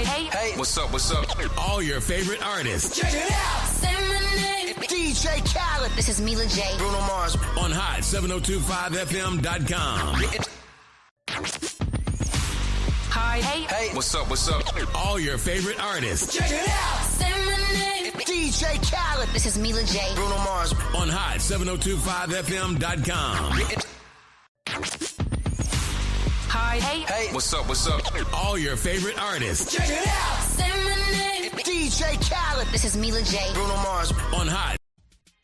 Hey, what's up? All your favorite artists. Check it out. Say my name. DJ Khaled. This is Mila J. Bruno Mars. On hot7025fm.com. Hey, what's up? All your favorite artists. Check it out. Say my name. DJ Khaled. This is Mila J. Bruno Mars. On hot7025fm.com. Hey, what's up? All your favorite artists. Check it out. Say my name. DJ Khaled. This is Mila J. Bruno Mars. On hot.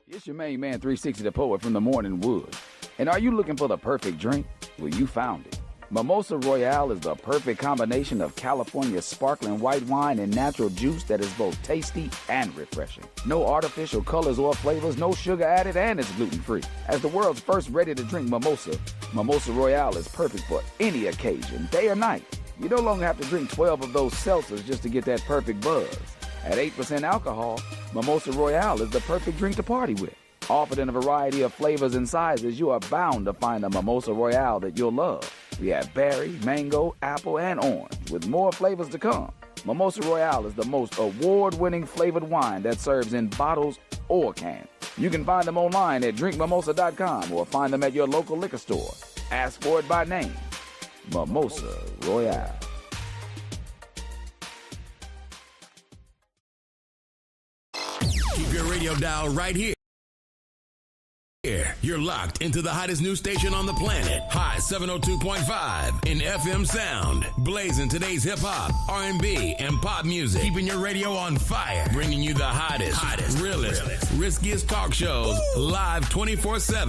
It's your main man, 360 the Poet from the Morning Wood. And are you looking for the perfect drink? Well, you found it. Mimosa Royale is the perfect combination of California's sparkling white wine and natural juice that is both tasty and refreshing. No artificial colors or flavors, no sugar added, and it's gluten-free. As the world's first ready-to-drink mimosa, Mimosa Royale is perfect for any occasion, day or night. You no longer have to drink 12 of those seltzers just to get that perfect buzz. At 8% alcohol, Mimosa Royale is the perfect drink to party with. Offered in a variety of flavors and sizes, you are bound to find a Mimosa Royale that you'll love. We have berry, mango, apple, and orange, with more flavors to come. Mimosa Royale is the most award-winning flavored wine that serves in bottles or cans. You can find them online at drinkmimosa.com or find them at your local liquor store. Ask for it by name. Mimosa Royale. Keep your radio dial right here. You're locked into the hottest news station on the planet. Hot 702.5 in FM sound. Blazing today's hip-hop, R&B, and pop music. Keeping your radio on fire. Bringing you the hottest, realest, riskiest talk shows live 24/7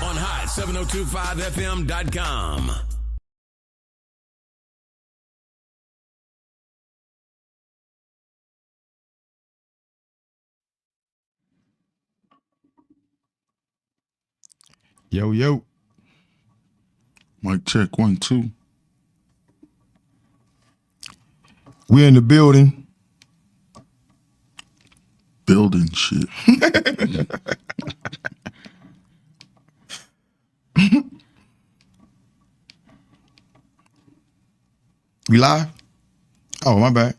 on hot7025fm.com. Yo. Mic check 1 2. We're in the building. Building shit. We live? Oh, my bad.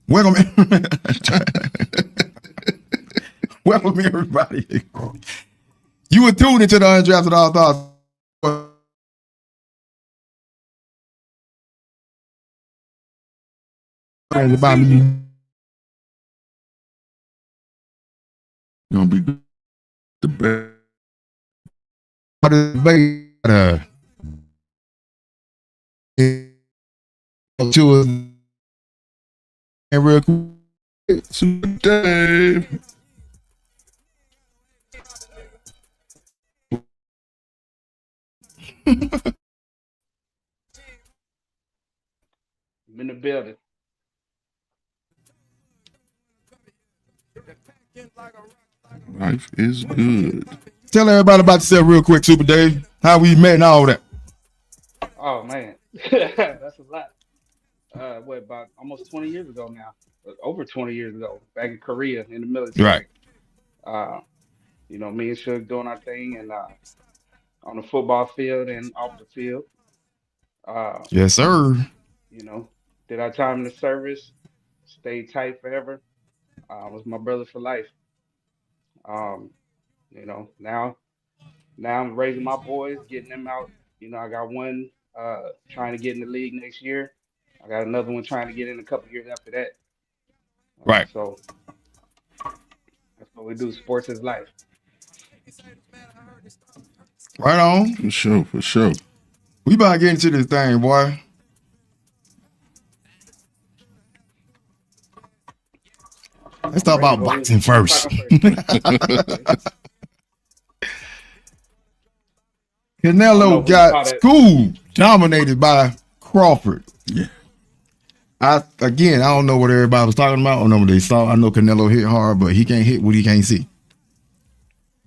Welcome, welcome everybody. You were tuned into the Undrafted Allstarz. About me. Gonna be the best. To us and real quick. Today. I'm in the building. Life is good. Tell everybody about yourself real quick, Super Dave. How we met and all that. Oh man, that's a lot. About almost 20 years ago now, over 20 years ago, back in Korea in the military. Right. Me and Suge doing our thing and on the football field and off the field. Yes, sir. Did our time in the service, stayed tight forever. Was my brother for life. Now I'm raising my boys, getting them out. I got one trying to get in the league next year. I got another one trying to get in a couple years after that. Right. So that's what we do. Sports is life. Right on. For sure. We about to get into this thing, boy. Let's talk about boxing first. Canelo got school dominated by Crawford. Yeah. I don't know what everybody was talking about. I don't know what they saw. I know Canelo hit hard, but he can't hit what he can't see.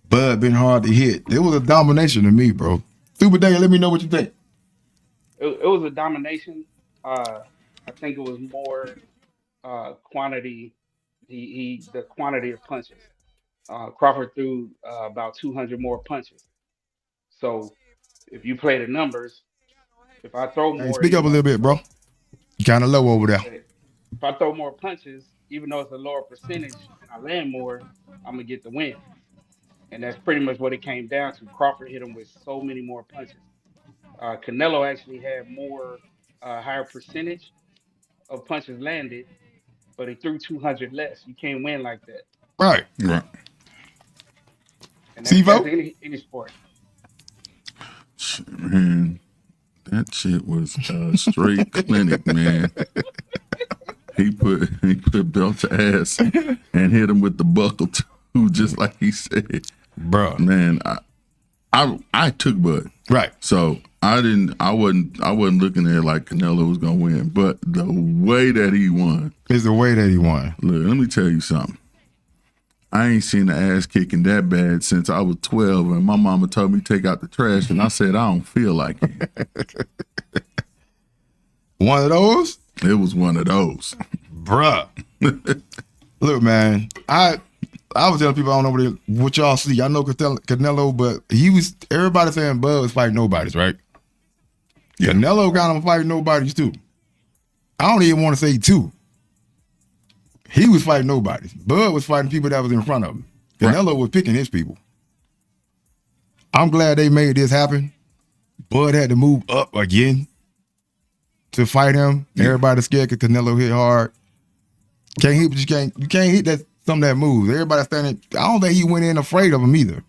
Bud been hard to hit. It was a domination to me, bro. Super Day, let me know what you think. It was a domination. I think it was more quantity. The quantity of punches. Crawford threw about 200 more punches. So if you play the numbers, if I throw more, speak up a little bit, bro. You kind of low over there. if I throw more punches, even though it's a lower percentage and I land more, I'm gonna get the win. And that's pretty much what it came down to. Crawford hit him with so many more punches. Canelo actually had more higher percentage of punches landed, but he threw 200 less. You can't win like that. Right. And that's Sivo? any sport. Man, that shit was a straight clinic, man. He put belt to ass and hit him with the buckle too, just like he said. Bro. Man, I took Bud. Right. So I wasn't looking at it like Canelo was gonna win, but the way that he won is the way that he won. Look, let me tell you something. I ain't seen the ass kicking that bad since I was 12, and my mama told me to take out the trash, and I said I don't feel like it. One of those? It was one of those, bruh. Look, man, I was telling people I don't know what y'all see. I know Canelo, but everybody saying Bud was fighting nobodies, right? Yeah. Canelo got him fighting nobodies too. I don't even want to say two. He was fighting nobodies. Bud was fighting people that was in front of him. Canelo was picking his people. I'm glad they made this happen. Bud had to move up again to fight him. Yeah. Everybody's scared because Canelo hit hard. Can't hit, but you can't hit that some of that moves. Everybody standing. I don't think he went in afraid of him either.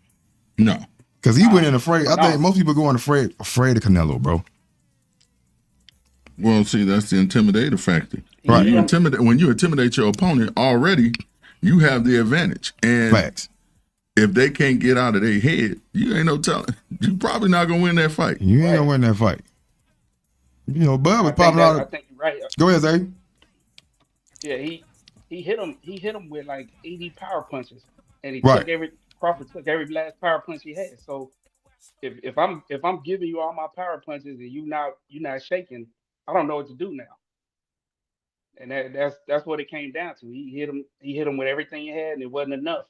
No, because he went in afraid. I think most people go in afraid of Canelo, bro. Well, see, that's the intimidator factor. Right. When you intimidate your opponent already, you have the advantage. And facts. If they can't get out of their head, you ain't no telling. You probably not gonna win that fight. You ain't gonna win that fight. You know, Bud was popping out. I think you're right. Go ahead, Zay. Yeah, he hit him. He hit him with like 80 power punches, and Crawford took every last power punch he had. So if I'm giving you all my power punches and you're not shaking, I don't know what to do now. And that's what it came down to. He hit him with everything he had, and it wasn't enough.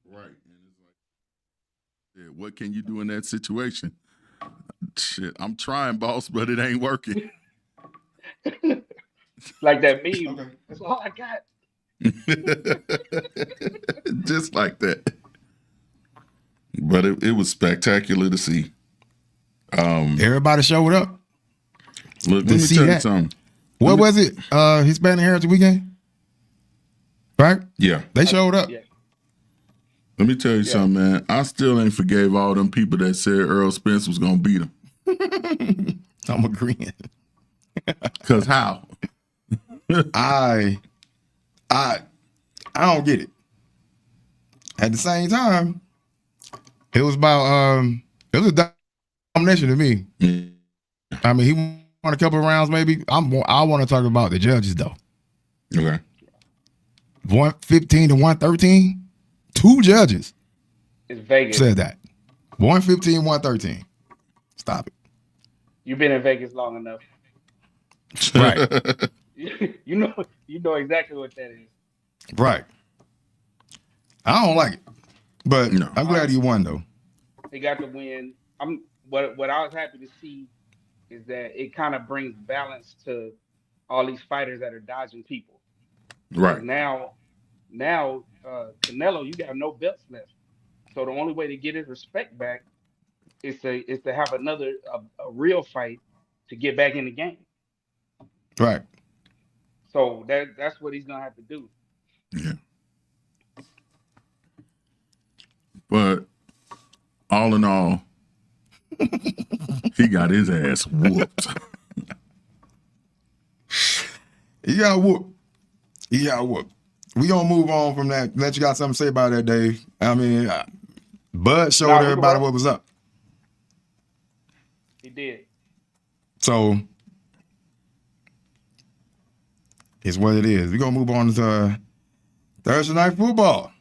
Right. And it's like, yeah, what can you do in that situation? Shit, I'm trying, boss, but it ain't working. Like that meme. Okay. That's all I got. Just like that. But it was spectacular to see. Everybody showed up. Look, let me tell you something. What was it? Hispanic Heritage Weekend? Right? Yeah. They showed up. Yeah. Let me tell you something, man. I still ain't forgave all them people that said Earl Spence was going to beat him. I'm agreeing. Because how? I don't get it. At the same time, it was about it was a domination to me. I mean, he won a couple of rounds, maybe. I want to talk about the judges though. Okay. 115 to 113. Two judges. It's Vegas. Said that. 115, 113. Stop it. You've been in Vegas long enough. Right. You know exactly what that is. Right. I don't like it. But no. I'm glad he won though. He got the win. What I was happy to see is that it kind of brings balance to all these fighters that are dodging people. Right. Now Canelo, you got no belts left. So the only way to get his respect back is to have another a real fight to get back in the game. Right. So that's what he's gonna have to do. Yeah. But all in all, he got his ass whooped. He got whooped. We gonna move on from that. Let you got something to say about that, Dave. I mean, Bud showed everybody what was up. He did. So it's what it is. We're gonna move on to Thursday night football.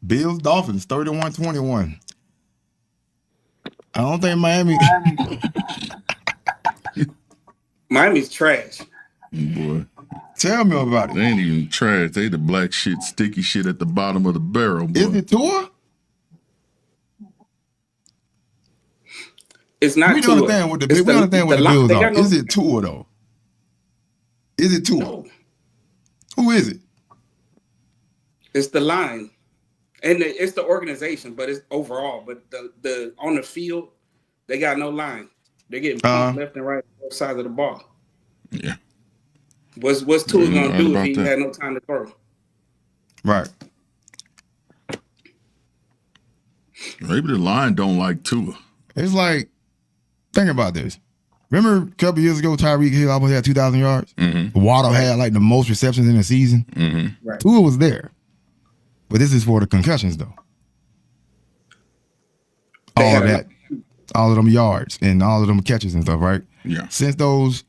Bills Dolphins 31-21. I don't think Miami's trash. Boy. Tell me about it. They ain't even trash. They the black shit, sticky shit at the bottom of the barrel. Boy. Is it Tua? It's not we Tua. Understand what the Bills are. Is it Tua though? Is it Tua? No, Who is it? it's the line, and it's the organization, but it's overall. But the on the field, they got no line. They're getting pumped left and right on both sides of the ball. Yeah. What's Tua gonna do if he had no time to throw? Right. Maybe the line don't like Tua. It's like, think about this. Remember a couple years ago, Tyreek Hill almost had 2,000 yards? Mm-hmm. Waddle had like the most receptions in the season. Mm-hmm. Right. Tua was there. But this is for the concussions, though. All of them yards and all of them catches and stuff, right? Yeah. Since those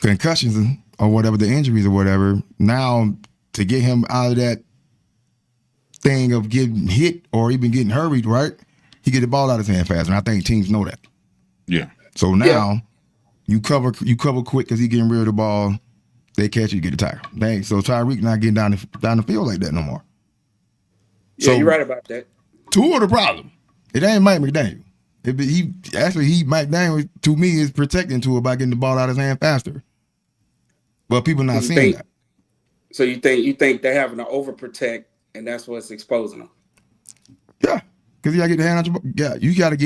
concussions or whatever, the injuries or whatever, now to get him out of that thing of getting hit or even getting hurried, right? He get the ball out of his hand faster, and I think teams know that. Yeah. So now you cover quick because he getting rid of the ball. They catch you, get the tackle. Dang. So Tyreek not getting down the field like that no more. Yeah, So, you're right about that. Two of the problem. It ain't Mike McDaniel. Mike McDaniel to me is protecting Tua by getting the ball out of his hand faster. But people not seeing that. So you think they're having to overprotect, and that's what's exposing them? Yeah. Because he got to get the hand out your ball. Yeah,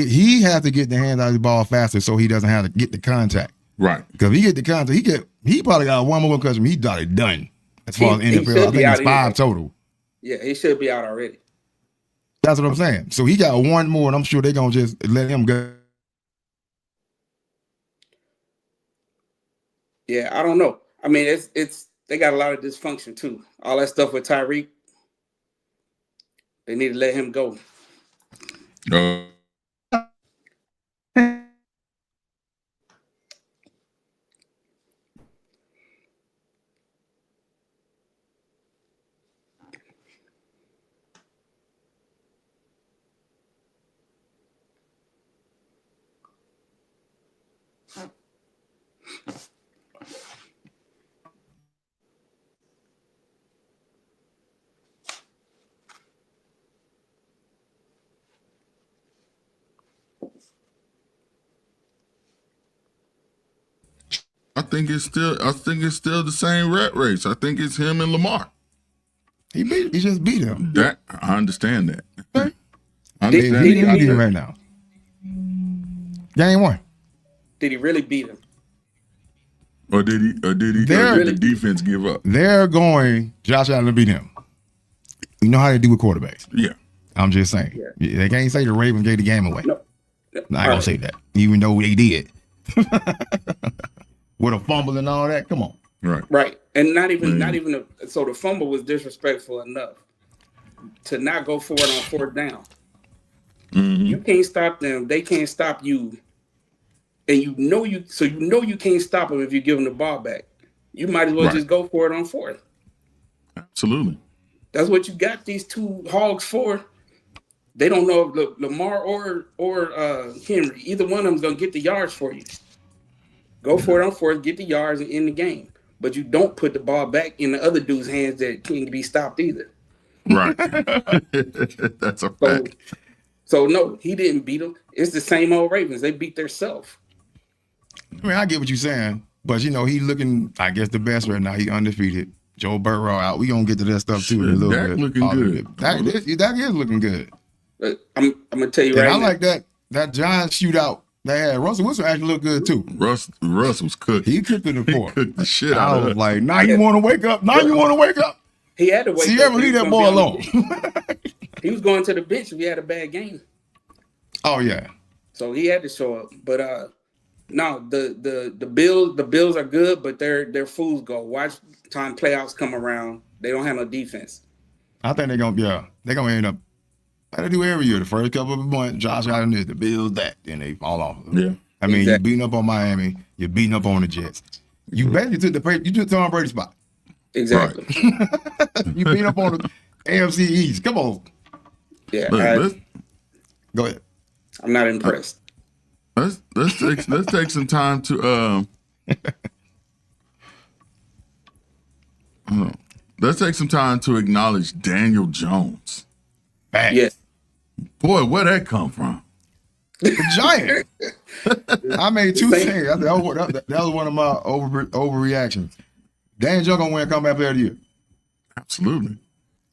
he has to get the hand out of the ball faster so he doesn't have to get the contact. Right. Because if he get the contact, he probably got one more concussion. He got it done. As far as NFL, I think it's 5 total. Yeah, he should be out already. That's what I'm saying. So he got one more, and I'm sure they're gonna just let him go. Yeah, I don't know. I mean, it's they got a lot of dysfunction too. All that stuff with Tyreek, they need to let him go. I think it's still the same rat race. I think it's him and Lamar. He just beat him. That I understand that. Okay. I He understand beat him right now. Game 1. Did he really beat him? Or did he the defense give up? They're going Josh Allen to beat him. You know how they do with quarterbacks. Yeah. I'm just saying. Yeah. They can't say the Ravens gave the game away. No. I don't say that. Even though they did. With a fumble and all that. Come on. Right. And not even so the fumble was disrespectful enough to not go for it on 4th down. Mm-hmm. You can't stop them. They can't stop you. And you know you can't stop them if you give them the ball back. You might as well just go for it on 4th. Absolutely. That's what you got these two hogs for. They don't know if Lamar or Henry, either one of them's gonna get the yards for you. Go for it on 4th, get the yards and end the game. But you don't put the ball back in the other dude's hands that can't be stopped either. Right. That's a fact. So no, he didn't beat them. It's the same old Ravens. They beat themselves. I mean, I get what you're saying, but he looking, I guess, the best right now. He undefeated. Joe Burrow out. We gonna get to that stuff too in a little bit. Looking good. Dak is looking good. I'm gonna tell you and right I now. like that Giants shootout. They had Russell Wilson actually looked good too. Russ was cooked. He cooked in the 4th. Cooked the shit out I of was it. like, now you want to wake up? Now you want to wake up? He had to wake up. See, ever leave that boy alone? He was going to the bench if he had a bad game. Oh yeah. So he had to show up. But no, the Bills are good, but they're fools go. Watch time playoffs come around. They don't have no defense. I think they're gonna end up. They do every year. The first couple of months, Josh Allen is the Bills that, then they fall off. Yeah. I mean, you're beating up on Miami, you're beating up on the Jets. You basically took Tom Brady's spot. Exactly. Right. You beat up on the AFC East. Come on. Yeah. Go ahead. I'm not impressed. Let's take some time to let's take some time to acknowledge Daniel Jones. Bang. Yes. Boy, where'd that come from? The Giants. I made two things. That was one of my overreactions. Daniel Jones gonna win comeback player of the year. Absolutely.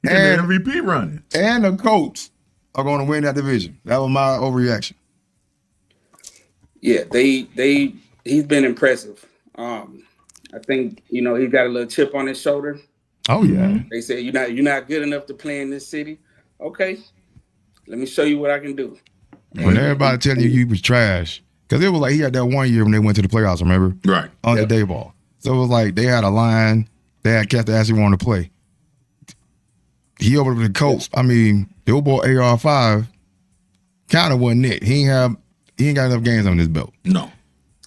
And the MVP running. And the Colts are gonna win that division. That was my overreaction. Yeah, he's been impressive. I think he's got a little chip on his shoulder. Oh yeah. They said you're not good enough to play in this city. Okay, let me show you what I can do. When everybody telling you was trash, because it was like he had that one year when they went to the playoffs. Remember? Right. On the day ball. So it was like they had a line. They had cats that actually wanted to play. He over the Colts. I mean, the old boy AR5 kind of wasn't it. He ain't got enough games on his belt. No.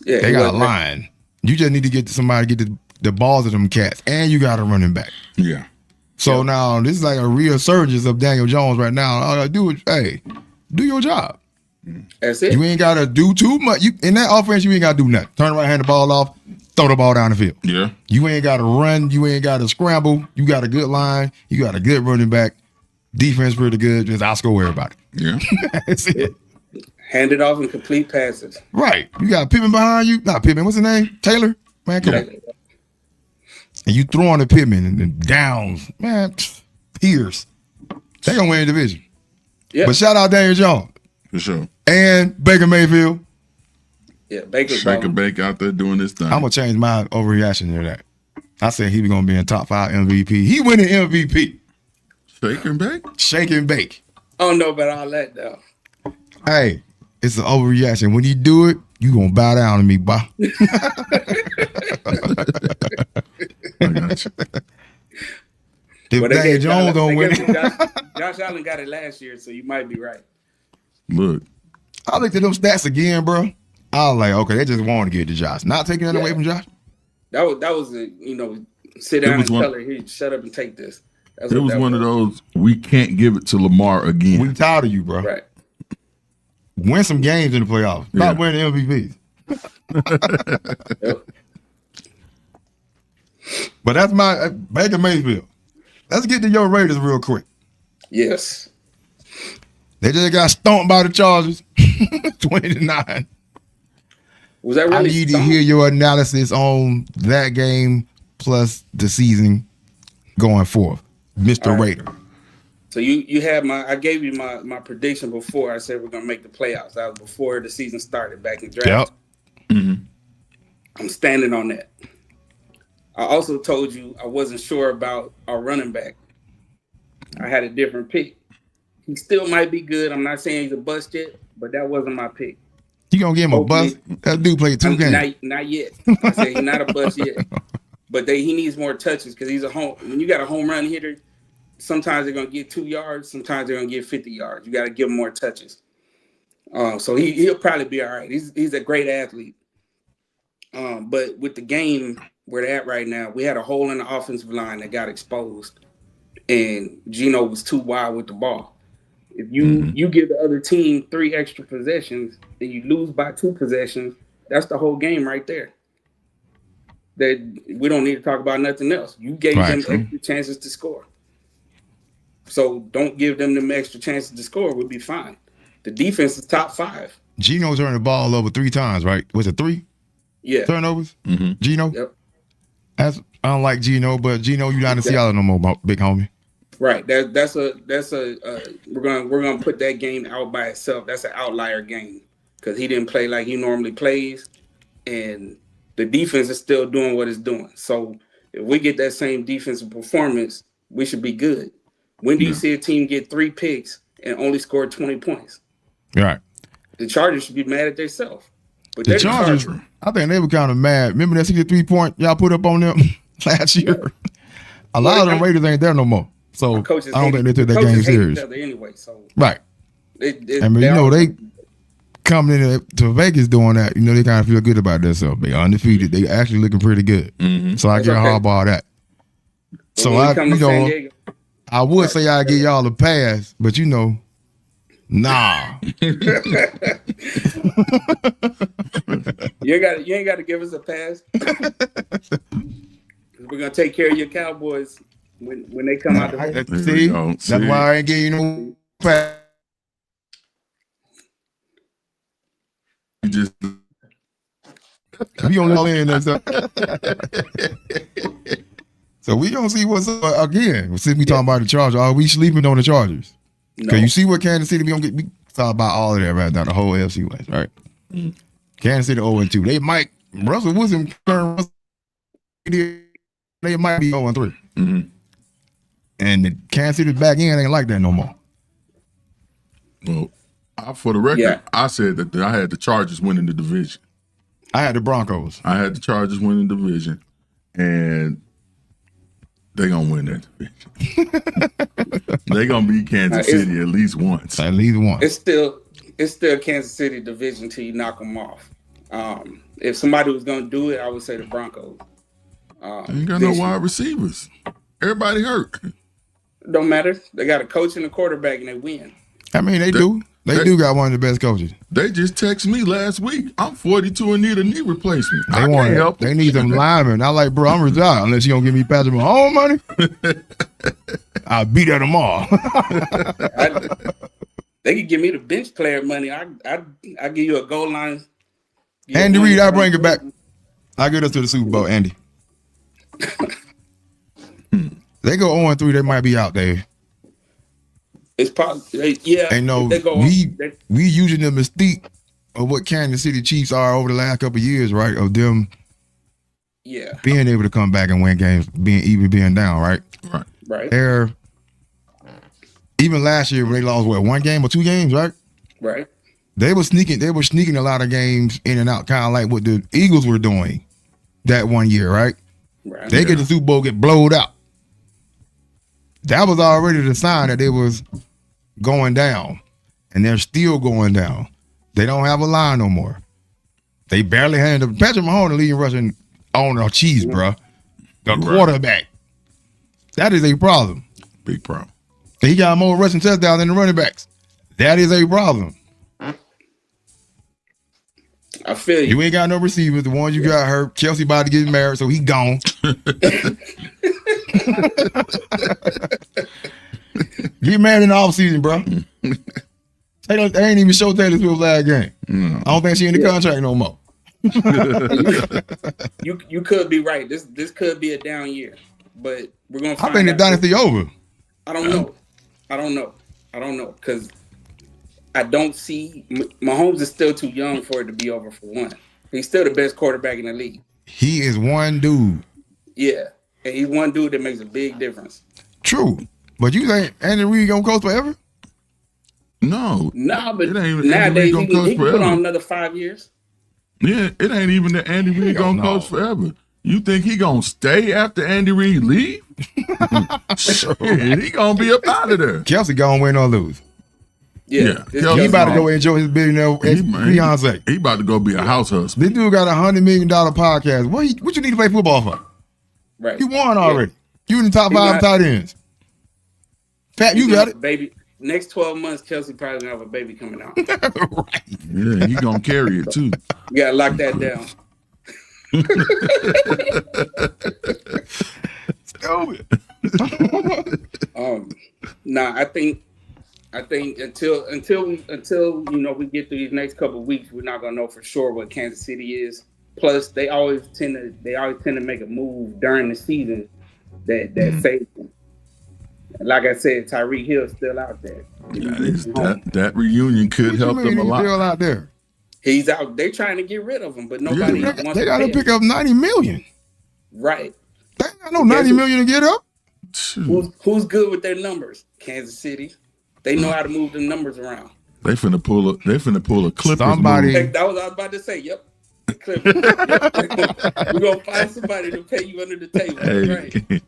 Yeah, they got a line. You just need to get somebody to get the balls of them cats, and you got a running back. Yeah. So now this is like a resurgence of Daniel Jones right now. All I gotta do is, do your job. That's it. You ain't gotta do too much. In that offense, you ain't gotta do nothing. Turn around, hand the ball off, throw the ball down the field. Yeah. You ain't gotta run. You ain't gotta scramble. You got a good line. You got a good running back. Defense pretty good. Just outscore everybody. Yeah. That's it. Hand it off and complete passes. Right. You got Pittman behind you. Not Pittman. What's his name? Taylor. Man, come on. And you throwing the Pittman and then downs. Man, Pierce. They gonna win the division. Yeah. But shout out Daniel Jones. For sure. And Baker Mayfield. Yeah, Baker out there doing this thing. I'm gonna change my overreaction to that. I said he was gonna be in top 5 MVP. He winning MVP. Shake and bake? Shake and bake. I don't know about all that though. Hey, it's an overreaction. When you do it, you gonna bow down to me, boy. I got you. If Daniel Jones don't win it. Josh Allen got it last year, so you might be right. Look. I looked at them stats again, bro. I was like, okay, they just wanted to get to Josh. Not taking that away from Josh. That was sit down and tell her, here, shut up and take this. It was one of those, we can't give it to Lamar again. We tired of you, bro. Right. Win some games in the playoffs. Stop winning MVPs. Yep. But that's my Baker Mayfield. Let's get to your Raiders real quick. Yes. They just got stomped by the Chargers, 20-9. Was that really? I need to hear your analysis on that game plus the season going forth, Mr. Right. Raider. So you had I gave you my prediction before. I said we're gonna make the playoffs. That was before the season started back in draft. Yep. Mm-hmm. I'm standing on that. I also told you I wasn't sure about our running back. I had a different pick. He still might be good. I'm not saying he's a bust yet, but that wasn't my pick. You gonna give him a bust? That dude played 2 games. Not yet. I said he's not a bust yet. But he needs more touches because he's when you got a home run hitter, sometimes they're gonna get 2 yards, sometimes they're gonna get 50 yards. You gotta give him more touches. So he'll probably be all right. He's a great athlete. But with the game where they're at right now, we had a hole in the offensive line that got exposed, and Geno was too wide with the ball. If you give the other team 3 extra possessions and you lose by 2 possessions, that's the whole game right there. That we don't need to talk about nothing else. You gave them extra chances to score. So don't give them extra chances to score. We'll be fine. The defense is top 5. Geno turned the ball over 3 times, right? Was it 3? Yeah. Turnovers? Mm-hmm. Geno? Yep. I don't like Geno, but Geno, you're not in Seattle no more, big homie. Right. That's a we're gonna put that game out by itself. That's an outlier game because he didn't play like he normally plays, and the defense is still doing what it's doing. So if we get that same defensive performance, we should be good. When do you see a team get 3 picks and only score 20 points? Right. The Chargers should be mad at themselves. But the Chargers, I think they were kind of mad. Remember that 63-point y'all put up on them last year? Yeah. A lot of them Raiders ain't there no more. So I don't think they took that game serious. Anyway, so right. They coming into Vegas doing that. They kind of feel good about themselves. They undefeated. They actually looking pretty good. Mm-hmm. So I get Harbaugh that. So I would say I give y'all a pass, but nah. You ain't got to give us a pass. We're gonna take care of your Cowboys when they come out. That's why I ain't giving you no pass. We gonna win that stuff. So we gonna see what's up again. Since we talking about the Chargers, are we sleeping on the Chargers? Because you see what Kansas City we gonna get. We talk about all of that right now, the whole AFC West, right? Kansas City 0-2. They might Russell Wilson turn. They might be 0-3. And the Kansas City's back end ain't like that no more. Well, for the record, I said that I had the Chargers winning the division. I had the Broncos. I had the Chargers winning the division, and they gonna win that division. They gonna beat Kansas City at least once. At least once. It's still Kansas City division till you knock them off. If somebody was gonna do it, I would say the Broncos. They ain't got no wide receivers. Everybody hurt. Don't matter. They got a coach and a quarterback, and they win. I mean, they do. They do got one of the best coaches. They just texted me last week. I'm 42 and need a knee replacement. They want help. They need some linemen. I like, bro, I'm retired unless you don't give me Patrick Mahomes money. I'll beat that tomorrow. They could give me the bench player money. I give you a goal line. Andy Reid, I bring it back. I get us to the Super Bowl, Andy. They go 0-3, they might be out there. It's probably And no, we using the mystique of what Kansas City Chiefs are over the last couple of years, right? Of them being able to come back and win games, being down, right? Right. They're even last year when they lost one game or 2 games, right? Right. They were sneaking a lot of games in and out, kind of like what the Eagles were doing that one year, right? Right. They get the Super Bowl, get blowed out. That was already the sign that they was going down, and they're still going down. They don't have a line no more. They barely handle Patrick Mahomes, the leading rushing on the cheese, bro. The quarterback. That is a problem. Big problem. He got more rushing touchdowns than the running backs. That is a problem. I feel you. You ain't got no receivers. The ones you got hurt. Chelsea about to get married, so he gone. Get married in the offseason, bro. They ain't even show Taylor Swift's last game. I don't think she in the contract no more. You could be right. This could be a down year, but we're gonna. I think the dynasty over. I don't know because I don't see Mahomes is still too young for it to be over for one. He's still the best quarterback in the league. He is one dude. Yeah, and he's one dude that makes a big difference. True, but you think Andy Reid gonna coach forever? No, but nowadays he can put on another 5 years. Yeah, it ain't even that Andy Reid gonna coach forever. You think he gonna stay after Andy Reid leave? Shit, he gonna be up out of there. Kelsey gonna win or lose. Yeah. He about to go enjoy his billionaire fiance. He about to go be a house husband. This dude got $100 million podcast. What you need to play football for? Right. You won already. You in the top 5 tight ends. Pat, you got it. Baby. Next 12 months, Kelsey probably gonna have a baby coming out. Right. Yeah, he gonna carry it too. You gotta lock that down. I think until we get through these next couple of weeks, we're not gonna know for sure what Kansas City is. Plus, they always tend to make a move during the season that saves them. Like I said, Tyreek Hill's still out there. That reunion could help them a lot. Still out there. He's out. They're trying to get rid of him, but nobody wants to. They got to pick up $90 million. Right. They got no $90 million to get up. Who's good with their numbers? Kansas City. They know how to move the numbers around. They finna pull a Clippers. Somebody. Move. That was what I was about to say. Yep. Clippers. Yep. We're gonna find somebody to pay you under the table. Hey. Right.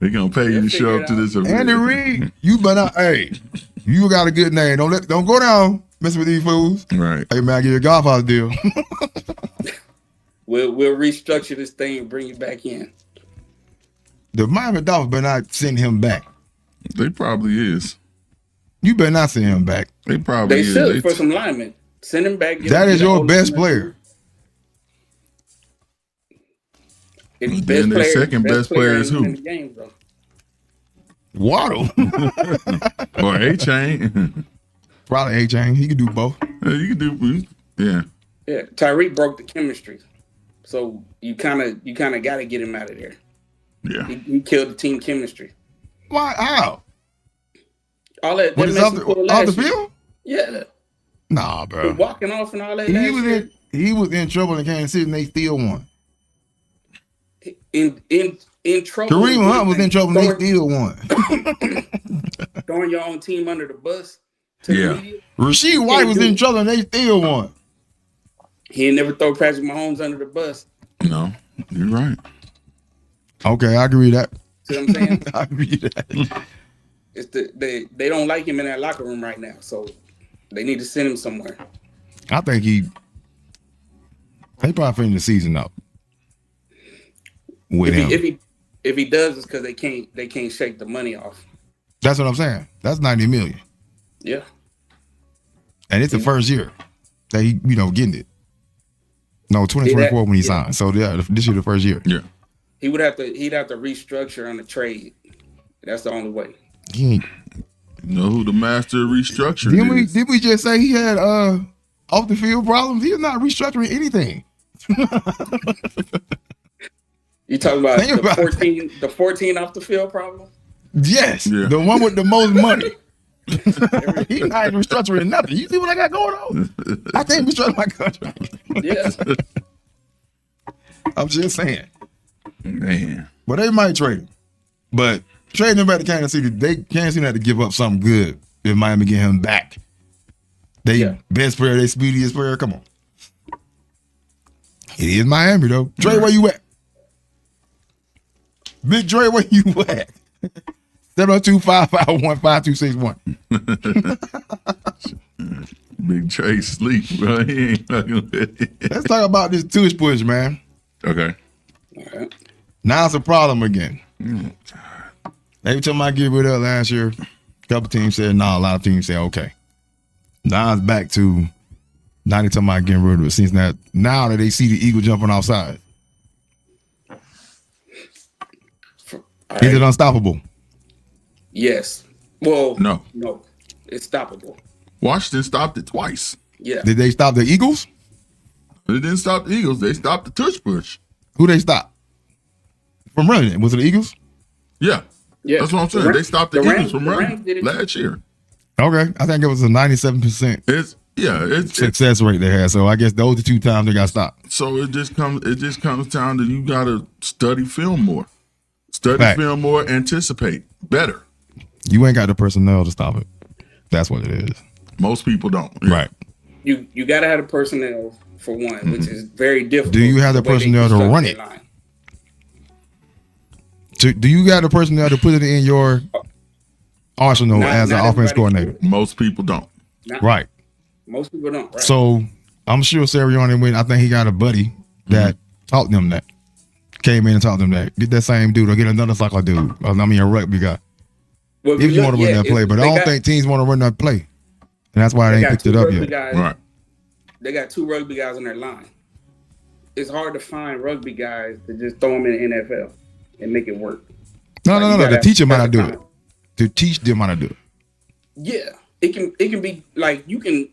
They're gonna pay you to show up to this event. Andy Reid, you better. Hey, you got a good name. Don't go down messing with these fools. Right. Hey man, I give you a Godfather deal. We'll restructure this thing and bring you back in. The Miami Dolphins better not send him back. They probably is. You better not send him back. They probably is. They should for some linemen. Send him back. That is your best player. And then their second best player is who? Waddle. Or A-Chain. Probably A-Chain. He could do both. You can do, yeah. Yeah, Tyreek broke the chemistry, so you kind of got to get him out of there. Yeah, he killed the team chemistry. Why? How? All that. What is off the field? Yeah. Nah, bro. Walking off and all that. He was in trouble in Kansas City, and they still won. In trouble. Kareem Hunt was in trouble, and they still won. Throwing your own team under the bus. Yeah. Rasheed White was in trouble, and they still won. He ain't never throw Patrick Mahomes under the bus. No, you're right. Okay, I agree with that. See what I'm saying? I agree with that. It's they don't like him in that locker room right now, so they need to send him somewhere. I think they probably finish the season up with him. If he does, it's because they can't shake the money off. That's what I'm saying. That's $90 million. Yeah, and it's the first year that he getting it. No, 2024 when he signed. So yeah, this year the first year. Yeah, he'd have to restructure on the trade. That's the only way. You know who the master of restructuring is? Did we just say he had off the field problems? He is not restructuring anything. You talking about the 14 off the field problem? Yes, the one with the most money. He's not even restructuring nothing. You see what I got going on? I can't restructure my contract. Yeah. I'm just saying. Man. But they might trade him. But trading him back to Kansas City, Kansas City had to give up something good if Miami get him back. Best player, they speediest player. Come on. It is Miami, though. Dre, where you at? Big Dre, where you at? 702-551-5261. Big Dre sleep, bro. He ain't fucking with it. Let's talk about this Tush push, man. Okay. All right. Now it's a problem again. Every time I give it up last year, a couple teams said no, a lot of teams said okay. Now it's back to not any time I get rid of it. Since now that they see the eagle jumping offside. Is it unstoppable? Yes. Well, no. It's stoppable. Washington stopped it twice. Yeah. Did they stop the Eagles? They didn't stop the Eagles. They stopped the Tush push. Who they stop? From running it? Was it the Eagles? Yeah. That's what I'm saying. They stopped the Eagles from running last year. Okay. I think it was a 97% it's success rate they had. So I guess those are 2 times they got stopped. So it just comes down to you gotta study film more. Film more, anticipate better. You ain't got the personnel to stop it. That's what it is. Most people don't. Yeah. Right. You gotta have the personnel for one, which is very difficult. Do you have the personnel to run it? Do you got the personnel to put it in your arsenal as an offense coordinator? Most people don't. Right. Most people don't. Right. So I'm sure Sirianni went. I think he got a buddy that taught them that. Came in and taught them that. Get that same dude or get another soccer dude. I mean a rugby guy. Well, if you want to run that play, but I don't think teams want to run that play. And that's why they ain't picked it up yet. Right. They got 2 rugby guys on their line. It's hard to find rugby guys to just throw them in the NFL and make it work. No. To teach them how to do it. To teach them how to do it. Yeah. It can be like you can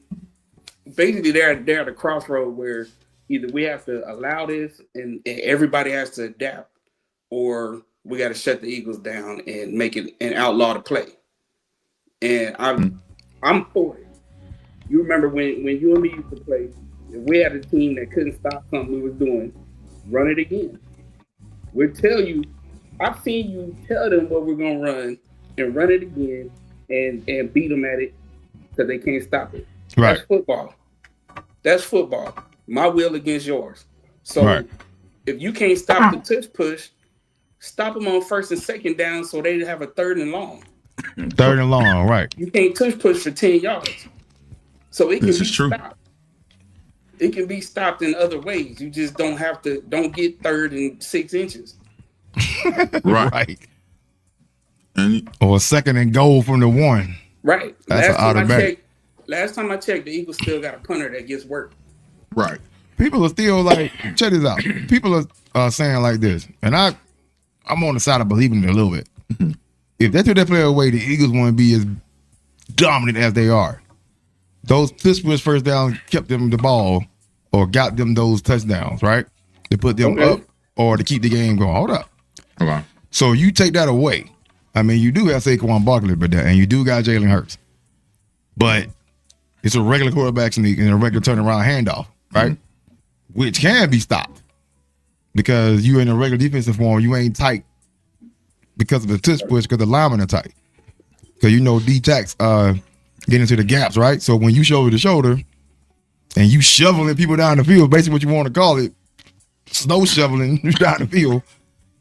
basically they're at the crossroad where either we have to allow this and everybody has to adapt, or we got to shut the Eagles down and make it an outlaw to play. And I'm for it. You remember when you and me used to play, if we had a team that couldn't stop something we was doing, run it again. We'll tell you, I've seen you tell them what we're going to run and run it again and beat them at it because they can't stop it. Right. That's football. My will against yours. So if you can't stop the tush push, stop them on 1st and 2nd down so they have a 3rd and long. 3rd and long, right. You can't tush push for 10 yards. So it can be stopped. It can be stopped in other ways. You just don't get 3rd and 6 inches. Right. Or 2nd and goal from the 1. Right. That's an automatic. Last time I checked, the Eagles still got a punter that gets work. Right. People are still like, check this out. People are saying like this, and I'm on the side of believing it a little bit. If they took that player away, the Eagles won't be as dominant as they are. Those push first down kept them the ball or got them those touchdowns, right? To put them up or to keep the game going. Hold up. Okay. So you take that away. I mean, you do have Saquon Barkley, but and you do got Jalen Hurts. But it's a regular quarterback sneak and a regular turnaround handoff, right? Which can be stopped because you in a regular defensive form, you ain't tight because of the tush push because the linemen are tight. Because D-tacks get into the gaps, right? So when you shoulder to shoulder and you shoveling people down the field, basically what you want to call it, snow shoveling down the field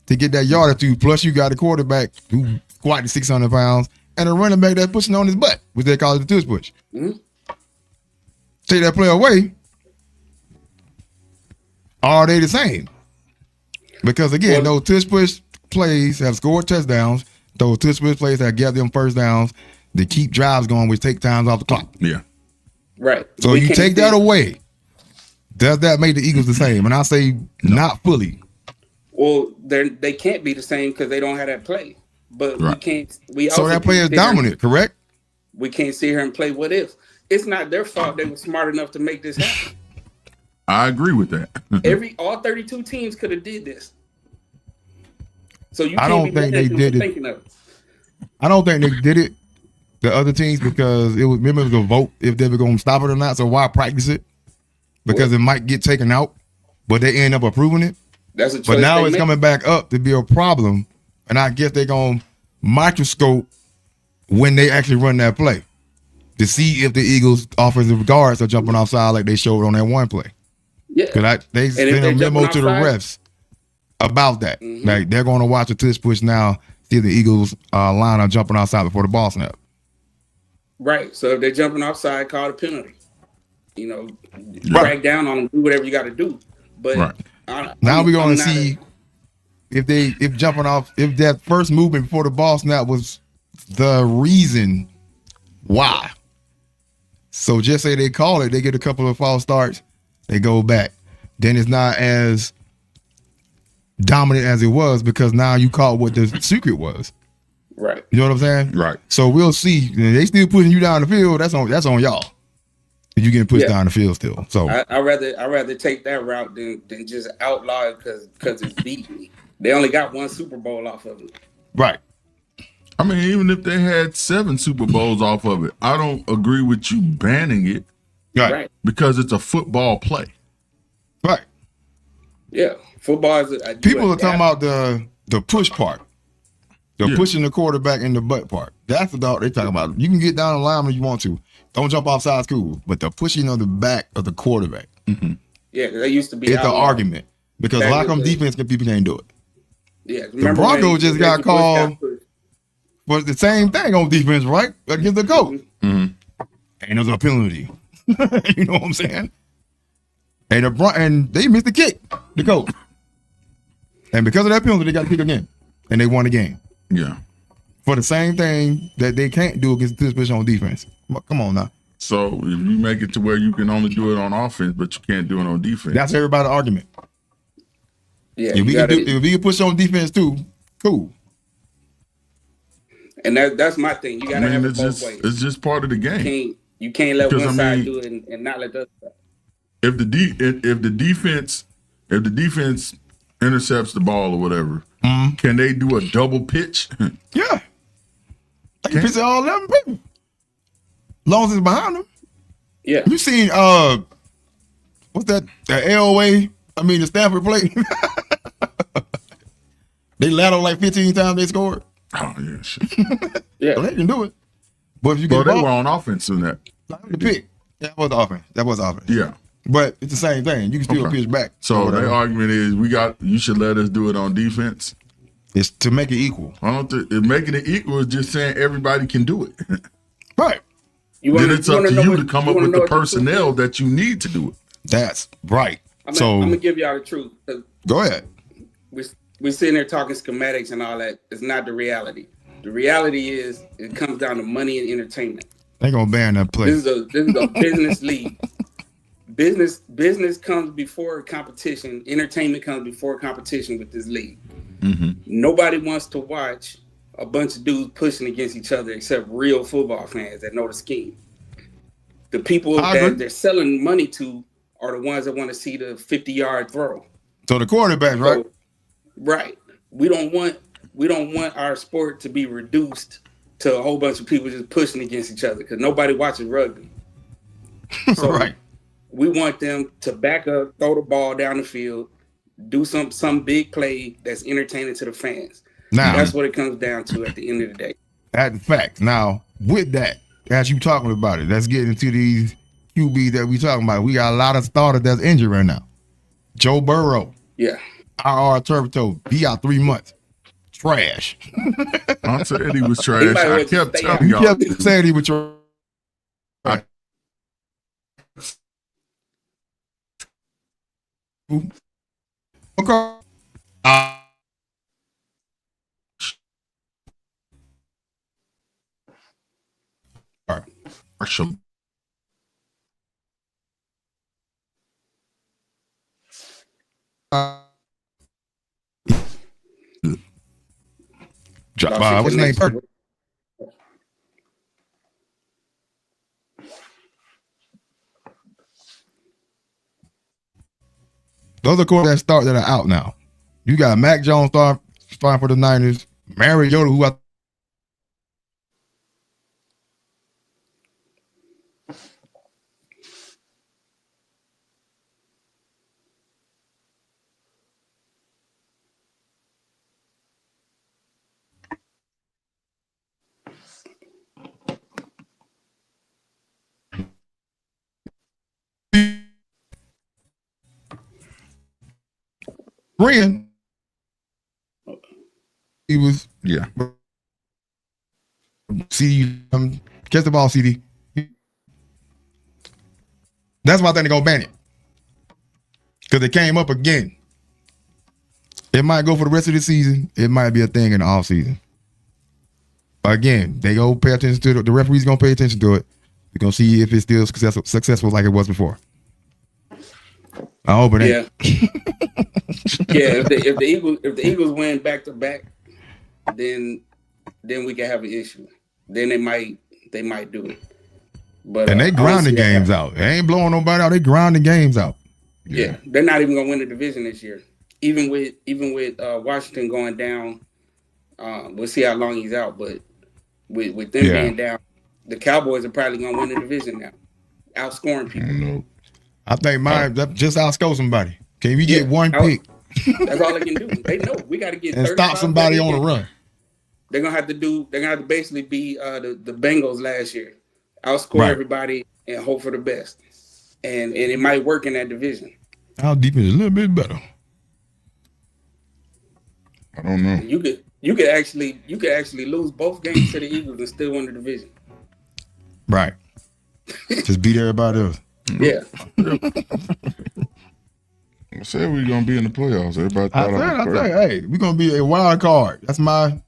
to get that yard or two. Plus you got a quarterback who squatting 600 pounds and a running back that's pushing on his butt, which they call it the tush push. Take that player away, are they the same? Because again, those tush push plays have scored touchdowns. Those tush push plays have gathered them first downs to keep drives going, which take times off the clock. Yeah. Right. So you take that away. Does that make the Eagles the same? And I say not fully. Well, they can't be the same because they don't have that play. But we can't. So that play is dominant, correct? We can't sit here and play what if. It's not their fault they were smart enough to make this happen. I agree with that. All 32 teams could have did this. So you I can't don't be think they did it. thinking of it. I don't think they did it, the other teams, because it was a vote if they were going to stop it or not. So why practice it? Because it might get taken out, but they end up approving it. That's a choice. But now it's coming back up to be a problem, and I guess they're going to microscope when they actually run that play to see if the Eagles' offensive guards are jumping offside like they showed on that one play. Yeah, because they sent a memo to the refs about that. Like they're going to watch a tush push now, see if the Eagles line are jumping outside before the ball snap. Right. So if they're jumping offside, call a penalty. Drag down on them, do whatever you got to do. But now we're going to see if that first movement before the ball snap was the reason why. So just say they call it, they get a couple of false starts, they go back. Then it's not as dominant as it was because now you caught what the secret was. Right. You know what I'm saying? Right. So we'll see. They still pushing you down the field. That's on y'all. You getting pushed down the field still. So I rather take that route than just outlaw it because it's beating me. They only got one Super Bowl off of it. Right. I mean, even if they had 7 Super Bowls off of it, I don't agree with you banning it. Right. Because it's a football play. Right. Yeah. Football is people are talking about the push part. The pushing the quarterback in the butt part. That's what they talking about. You can get down the line when you want to. Don't jump offside cool. But the pushing of the back of the quarterback. Mm-hmm. Yeah, they used to be. It's an argument. Because a lot of them defense people can't do it. Yeah. The Broncos just got called for the same thing on defense, right? Against the coach. Mm-hmm. And there's a penalty. You know what I'm saying? And they missed the kick, the coach. And because of that penalty, they got to kick again. And they won the game. Yeah. For the same thing that they can't do against this position on defense. Come on now. So if you make it to where you can only do it on offense, but you can't do it on defense. That's everybody's argument. Yeah. If we can push on defense too, cool. And that's my thing. You got to have it both ways. It's just part of the game. You can't let one side do it and not let the other side. If the defense intercepts the ball or whatever, can they do a double pitch? Yeah. They can pitch it all 11 people. As long as it's behind them. Yeah. You seen what's that? The LOA? I mean the Stanford play. They lateral like 15 times they scored. Oh yeah, shit. Yeah. So they can do it. But if you get they were on offense in that. The pick. That was offense. Yeah. But it's the same thing. You can still pitch back. So their argument is you should let us do it on defense. It's to make it equal. I don't think making it equal is just saying everybody can do it. Right. Then it's up to you to come up with the personnel that you need to do it. That's right. I'm gonna give y'all the truth. Go ahead. We're sitting there talking schematics and all that. It's not the reality. The reality is it comes down to money and entertainment. They're gonna ban that play. This is a business league. Business comes before competition. Entertainment comes before competition with this league. Mm-hmm. Nobody wants to watch a bunch of dudes pushing against each other except real football fans that know the scheme. The people that they're selling money to are the ones that want to see the 50-yard throw. So the quarterbacks, right? So, right. We don't want our sport to be reduced to a whole bunch of people just pushing against each other because nobody watches rugby. So right. we want them to back up, throw the ball down the field, do some big play that's entertaining to the fans. Now that's what it comes down to at the end of the day. That's the facts. Now, with that, as you talking about it, let's get into these QBs that we talking about. We got a lot of starters that's injured right now. Joe Burrow. Yeah. R.R. Turbo, he out 3 months. Trash. I said he was trash. I kept telling you. y'all. You kept saying he was trash. Okay. Marshall. What's his name? Those are quarterbacks that are out now. You got Mac Jones starting for the Niners, Mariota, who I friend. He was CD, catch the ball, CD. That's why I think they're gonna ban it. Because it came up again. It might go for the rest of the season. It might be a thing in the off season. Again, they go pay attention to it. The referee's gonna pay attention to it. We're gonna see if it's still successful like it was before. I hope it ain't. Yeah. If the Eagles win back to back, then we can have an issue. Then they might do it. But and they grinding games out. They ain't blowing nobody out. They grinding games out. Yeah, they're not even gonna win the division this year. Even with Washington going down, we'll see how long he's out. But with them being down, the Cowboys are probably gonna win the division now, outscoring people. I think mine just outscore somebody. Can we get one pick? That's all they can do. They know we got to get and stop somebody on the run. They're gonna have to basically be the Bengals last year, outscore everybody and hope for the best. And it might work in that division. Our defense is a little bit better. I don't know. You could actually lose both games to the Eagles and still win the division. Right. Just beat everybody else. Yeah. I said we were gonna be in the playoffs. Everybody thought I said, hey, we're gonna be a wild card. That's my.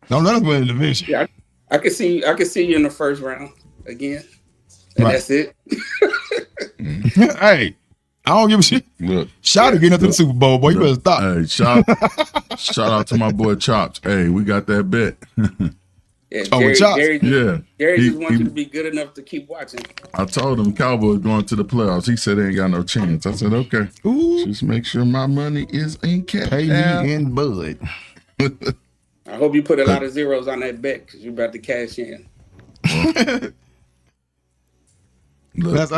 Don't let us win the division. Yeah, I could see you in the first round again, and that's it. Hey, I don't give a shit. Look, shout to getting up to the Super Bowl, boy. You better stop. Hey, shout out to my boy Chops. Hey, we got that bet. Yeah, Jerry just wants you to be good enough to keep watching. I told him Cowboys going to the playoffs. He said they ain't got no chance. I said, okay. Ooh. Just make sure my money is in cash. Pay me in bud. I hope you put a lot of zeros on that bet because you're about to cash in. Look,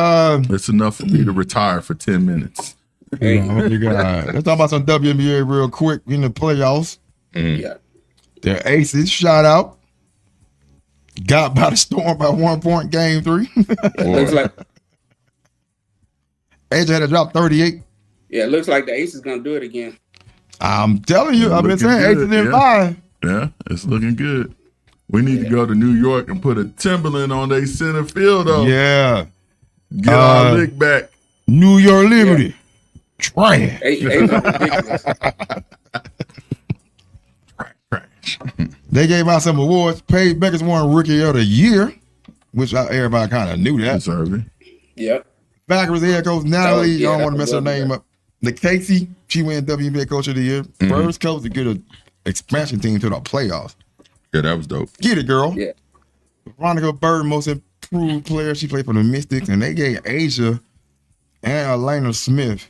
it's enough for me to retire for 10 minutes. Hey. Let's talk about some WNBA real quick in the playoffs. Yeah. Their aces, shout out. Got by the storm by 1 point, game 3. Looks like AJ had to drop 38. Yeah, it looks like the Ace is gonna do it again. I'm telling you, I've been saying Aces in 5. Yeah, it's looking good. We need to go to New York and put a Timberland on their center field, though. Yeah. Get our lick back. New York Liberty. Trash. Ace is ridiculous. They gave out some awards. Paige Becker's won Rookie of the Year, which everybody kind of knew that. Deserving. Yep. Backwards head coach Natalie, I don't want to mess her name up. Nick Casey, she won WNBA Coach of the Year. First coach to get an expansion team to the playoffs. Yeah, that was dope. Get it, girl. Yeah. Veronica Bird, most improved player. She played for the Mystics, and they gave Asia Elena Smith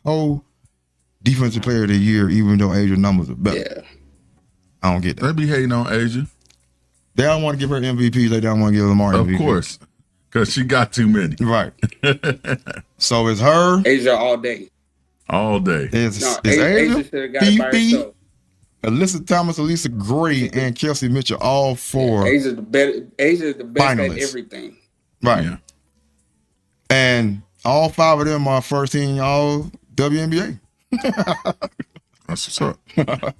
co-defensive player of the year, even though Asia numbers are better. Yeah. I don't get that. They be hating on Asia. They don't want to give her MVP. They don't want to give Lamar MVP. Of course. Because she got too many. Right. So it's her. Asia all day. All day. It's Asia should have got it by herself. Alyssa Thomas, Elisa Gray, and Kelsey Mitchell, all four. Asia's the best finalists. at everything. Right. Yeah. And all five of them are first team all WNBA. That's what's up. Shout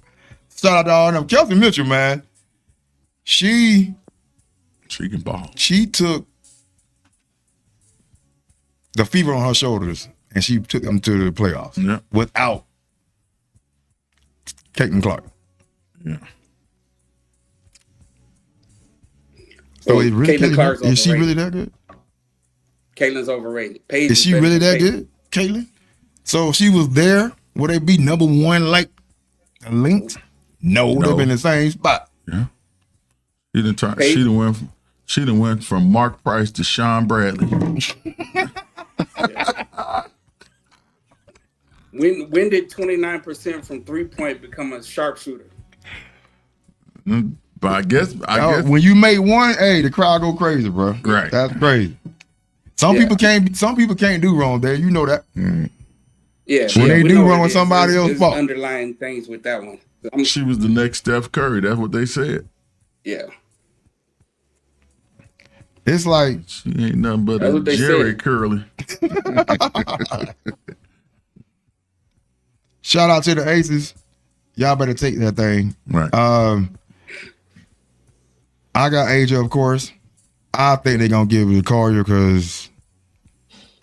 out to all them. Kelsey Mitchell, man. She can ball. She took the fever on her shoulders and she took them to the playoffs without Caitlin Clark. Yeah. So is she overrated. really that good? Caitlin's overrated. Paige Is she really that good, Caitlin? So if she was there, would they be number one like the Lynx? No, they've been in the same spot. Yeah. She done went from Mark Price to Sean Bradley. When did 29% from 3-point become a sharpshooter? But I guess when you make one, hey, the crowd go crazy, bro. Right. That's crazy. Some people can't do wrong there. You know that. Yeah. When they do wrong with somebody else's fault. Underlying things with that one. She was the next Steph Curry. That's what they said. Yeah. It's like she ain't nothing but a Jerry Curly. Shout out to the Aces. Y'all better take that thing. Right. I got Asia, of course. I think they're gonna give it to Collier because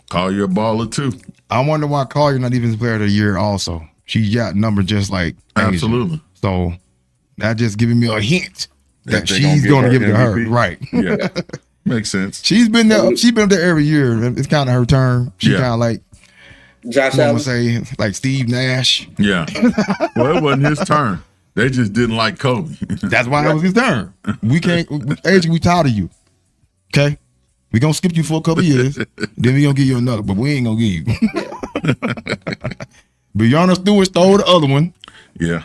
Collier a baller too. I wonder why Collier not even player of the year also. She got numbers just like Asia. Absolutely. So that just giving me a hint that she's gonna give it to her. Right. Yeah. Makes sense. She's been there. She's been there every year. It's kind of her turn. She kind of like Josh Allen. Allen. Say like Steve Nash. Yeah. Well, it wasn't his turn. They just didn't like Kobe. That's why it was his turn. We can't. Age, we tired of you. Okay, we gonna skip you for a couple of years. Then we gonna give you another, but we ain't gonna give you. Brianna Stewart stole the other one. Yeah.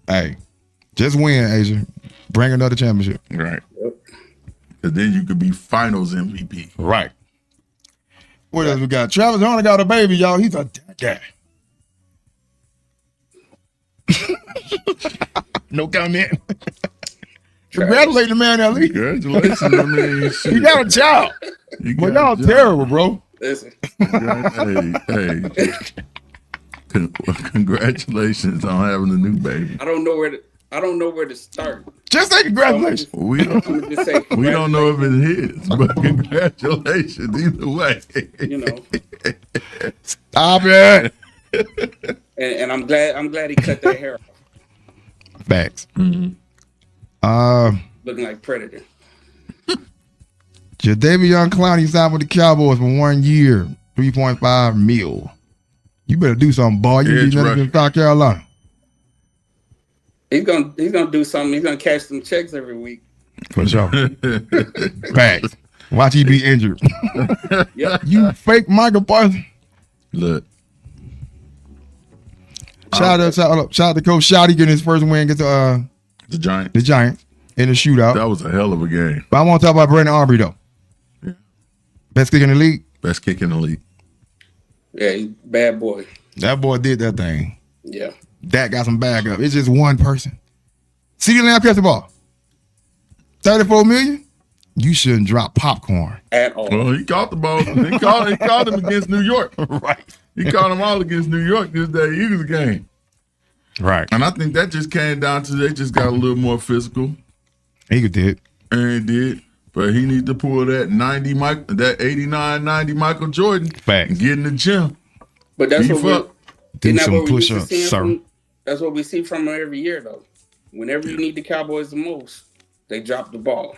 Hey, just win, Asia. Bring another championship. Right. Because then you could be finals MVP. Right. What else we got? Travis Hunter got a baby, y'all. He's a dad. No comment. Congratulations, the man, Ali. Congratulations. I mean, shit. You got a child. But y'all terrible, bro. Listen. Hey. Congratulations on having a new baby. I don't know where to start. Just say congratulations. We don't know if it's his, but congratulations either way. You know. Stop it. And I'm glad he cut that hair off. Facts. Looking like Predator. Jadeveon Clowney signed with the Cowboys for 1 year, $3.5 million. You better do something, boy. You be nothing in South Carolina. He's gonna do something. He's gonna cash some checks every week. For sure. Facts. Watch he be injured. Yep. You fake Michael Parsons. Look. Shout out to Coach Shotty getting his first win against the Giants. The Giants in the shootout. That was a hell of a game. But I want to talk about Brandon Aubrey though. Yeah. Best kick in the league. Best kick in the league. Yeah, he's bad boy. That boy did that thing. Yeah. That got some bag up. It's just one person. CeeDee Lamb catch the ball. $34 million. You shouldn't drop popcorn at all. Well, he caught the ball. He caught him against New York. Right. He caught them all against New York this day Eagles game. Right. And I think that just came down to they just got a little more physical. He did. And he did. But he need to pull that 89-90 Michael Jordan and get in the gym. But that's what do some push-ups, sir. That's what we see from him every year, though. Whenever you need the Cowboys the most, they drop the ball.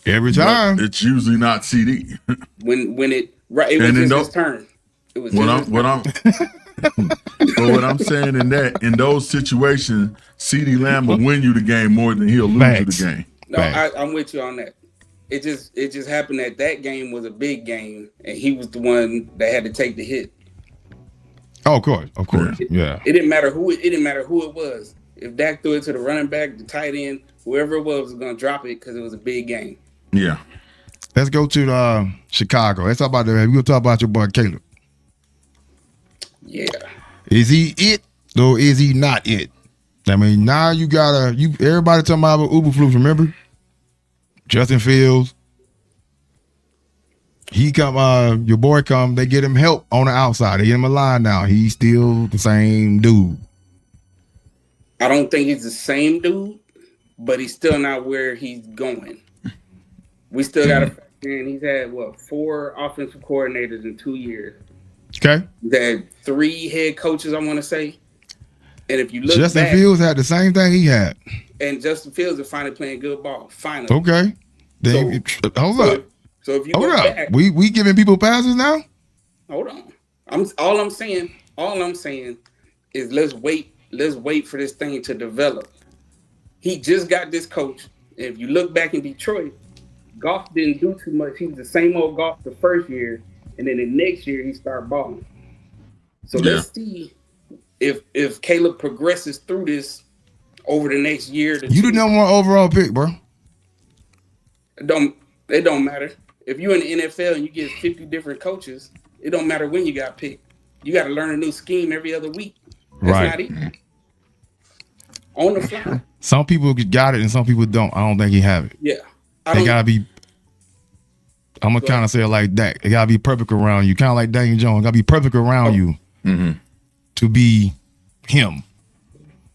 Every time. But it's usually not CD. When it was just his turn. It was what I'm saying in those situations, CeeDee Lamb will win you the game more than he'll lose you the game. No, I'm with you on that. It just happened that game was a big game, and he was the one that had to take the hit. Oh, of course. Yeah. It didn't matter who it was. If Dak threw it to the running back, the tight end, whoever it was going to drop it because it was a big game. Yeah. Let's go to Chicago. Let's talk about that. We're going to talk about your boy Caleb. Yeah. Is he it or is he not it? I mean, now you gotta everybody talking about Uberflus, remember? Justin Fields. He come, your boy come, they get him help on the outside. They get him a line now. He's still the same dude. I don't think he's the same dude, but he's still not where he's going. We still got to factor in. He's had, 4 offensive coordinators in 2 years. Okay. He's had 3 head coaches, I want to say. And if you look Justin back, Fields had the same thing he had. And Justin Fields is finally playing good ball. Finally. Okay. Then, hold up. So if you look back, we giving people passes now? Hold on. All I'm saying is let's wait for this thing to develop. He just got this coach. And if you look back in Detroit, Goff didn't do too much. He was the same old Goff the first year, and then the next year he started balling. So let's see if Caleb progresses through this over the next year. You the number 1 overall pick, bro. It don't matter. If you're in the NFL and you get 50 different coaches, it don't matter when you got picked. You got to learn a new scheme every other week. That's right. Not easy. On the fly. Some people got it and some people don't. I don't think he have it. Yeah. They gotta be. I'm gonna kind of say it like that. It gotta be perfect around you, kind of like Daniel Jones. Gotta be perfect around you to be him.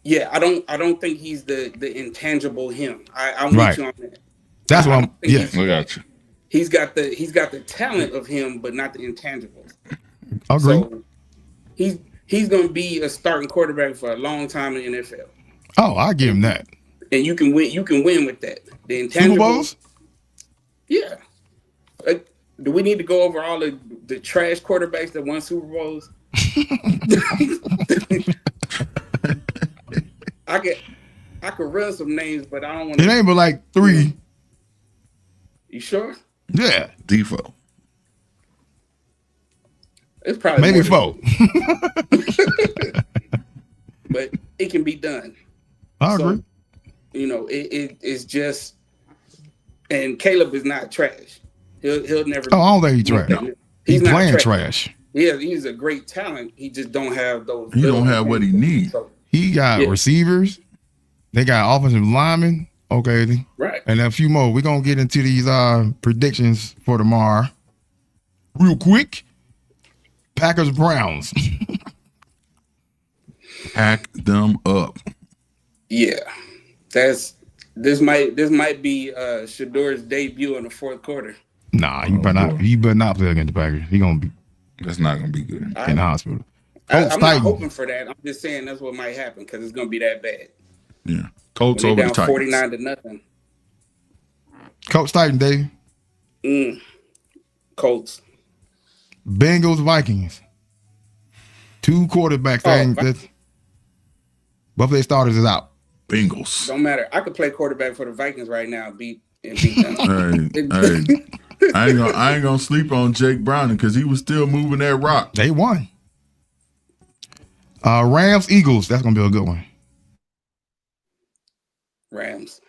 Yeah, I don't think he's the intangible him. I'm with you on that. That's what I'm. Yeah, I got you. He's got the talent of him, but not the intangibles. I agree. So he's gonna be a starting quarterback for a long time in the NFL. Oh, I give him that. And you can win. You can win with that. The intangibles. Super Bowls? Yeah. Do we need to go over all the trash quarterbacks that won Super Bowls? I could run some names, but I don't want to. It ain't but like 3. You sure? Yeah. Default. It's probably maybe 4. But it can be done. I agree. It's just, and Caleb is not trash. He'll never. Oh, I don't think he's trash. No. He's playing trash. Yeah, he's a great talent. He just don't have those. He don't have what he needs. So, he got receivers. They got offensive linemen. Okay. Right. And a few more. We're gonna get into these predictions for tomorrow. Real quick. Packers Browns. Pack them up. Yeah. This might be Shador's debut in the 4th quarter. Nah, you better not play against the Packers. That's not gonna be good in the hospital. I'm not hoping for that. I'm just saying that's what might happen because it's gonna be that bad. Yeah. Colts over the Titans. 49-0. Colts Titans, Dave. Colts. Bengals Vikings. 2 quarterbacks. Both their starters is out. Bengals. Don't matter. I could play quarterback for the Vikings right now and beat them. Hey. I ain't gonna sleep on Jake Browning because he was still moving that rock. They won. Rams Eagles. That's gonna be a good one. Rams.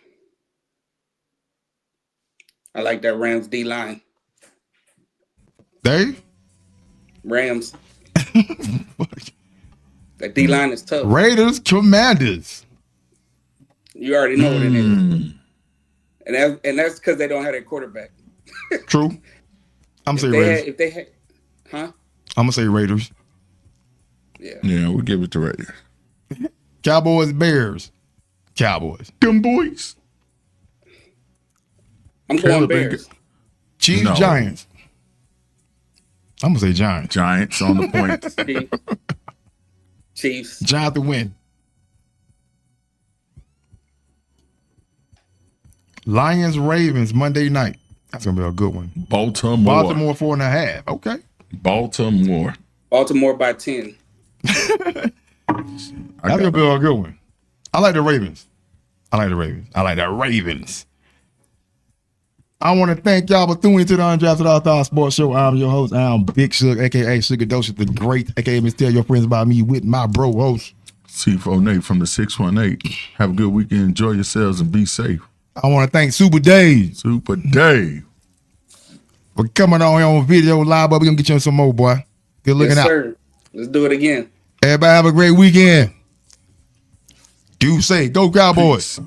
I like that Rams D line. Dave? Rams. That D line is tough. Raiders Commanders. You already know what it is. And that's because they don't have their quarterback. True. I'm gonna say Raiders. If they had, I'm gonna say Raiders. Yeah, we'll give it to Raiders. Cowboys Bears. Cowboys. Them boys. I'm going Bears. Chiefs Giants. I'm gonna say Giants. Giants on the point. Chiefs. Giants to win. Lions Ravens Monday night. That's gonna be a good one. Baltimore 4.5. Okay. Baltimore by 10. That's gonna be a good one. I like the Ravens. I want to thank y'all for tuning into the Undrafted Allstarz Sports Show. I'm your host. I'm Big Sugar, a.k.a. Sugar Docious the Great, a.k.a. Miss Tell Your Friends About Me with my bro host. C4 Nate from the 618. Have a good weekend. Enjoy yourselves and be safe. I want to thank Super Dave. Super Dave. For coming on video live, but we're going to get you on some more, boy. Good looking yes, out. Sir. Let's do it again. Everybody have a great weekend. Do say, go Cowboys.